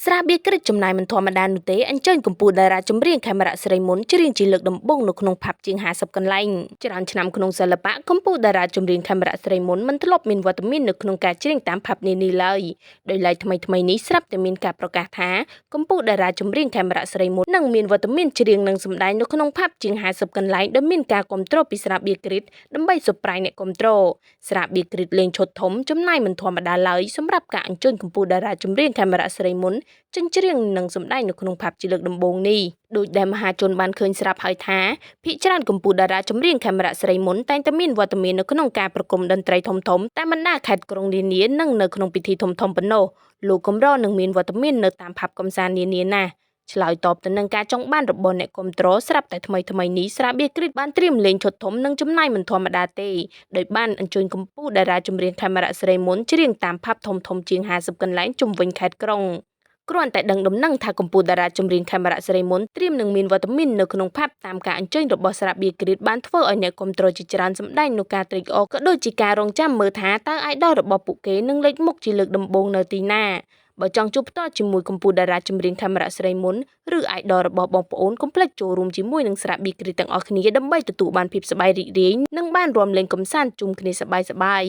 ស្រាបៀរគ្រិតចំណាយមិនធម្មតានោះទេអញ្ជើញកម្ពុជាតារាចម្រៀងខេមរៈសិរីមុនច្រៀងជាលើកដំបូងនៅក្នុងផាប់ជាង50កន្លែងច្រើនឆ្នាំក្នុងសិល្បៈកម្ពុជាតារាចម្រៀងខេមរៈសិរីមុនមិនធ្លាប់មានវត្តមាននៅក្នុងការច្រៀងតាមផាប់នានាឡើយដោយឡែកថ្មីនេះស្រាប់តែមានការប្រកាសថាកម្ពុជាតារាចម្រៀងខេមរៈសិរីមុននឹងមានវត្តមានច្រៀងនិងសម្ដែងនៅក្នុងផាប់ជាង50កន្លែងដោយមានការគ្រប់គ្រងពីស្រាបៀរគ្រិតដើម្បីសុប្រៃអ្នកគ្រប់គ្រងស្រាបៀរគ្រិតលេងឈុតធំចំណាយមិនធម្មតាឡើយសម្រាប់ការអញ្ជើញកម្ពុជាតារាចម្រៀងខេមរៈសិរីមុនចិញ្ច្រៀងនិងសម្ដែងនៅក្នុងផាប់ជាលើកដំបូងនេះដោយដែលមហាជនបានឃើញស្រាប់ហើយថាភាគច្រើនកម្ពុជាតារាចម្រៀងខេមរៈសិរីមុនតែងតែមានវត្តមាននៅក្នុងការប្រគំតន្ត្រីធំៗតាមបណ្ដាខេត្តក្រុងនានានិងនៅក្នុងពិធីធំៗប៉ុណ្ណោះលោកកម្រនឹងមានវត្តមាននៅតាមផាប់កំសាន្តនានាណាឆ្លើយតបទៅនឹងការចង់បានរបស់អ្នកគ្រប់គ្រងស្រាប់តែថ្មីនេះស្រាបៀរគ្រិតបានត្រៀមលេងឈុតធំនិងចំណាយមិនធម្មតាទេដោយបានអញ្ជើញកម្ពុជាតារាចម្រៀងខេមរៈសិរីមុនច្រៀងតាមផាប់ធំជាង50កន្លែងជុំវិញខេត្តក្រុងគ្រាន់តែដឹងដំណឹងថាកម្ពុជាតារាចម្រៀងខេមរៈសិរីមុនត្រៀមនឹងមានវត្តមាននៅក្នុងផាប់តាមការអញ្ជើញរបស់ស្រាបៀរគ្រិតបានធ្វើឲ្យអ្នកគ្រប់គ្រងជាច្រើនសម្ដែងនូវការត្រេកអរក៏ដូចជាការរងចាំមើលថាតើអាយដលរបស់ពួកគេនឹងលេចមុខជាលើកដំបូងនៅទីណាបើចង់ជួបផ្ទាល់ជាមួយកម្ពុជាតារាចម្រៀងខេមរៈសិរីមុនឬអាយដលរបស់បងប្អូនកុំភ្លេចចូលរួមជាមួយនឹងស្រាបៀរគ្រិតទាំងអស់គ្នាដើម្បីទទួលបានភាពសប្បាយរីករាយនិងបានរួមលេងកម្សាន្តជុំគ្នាសប្បាយ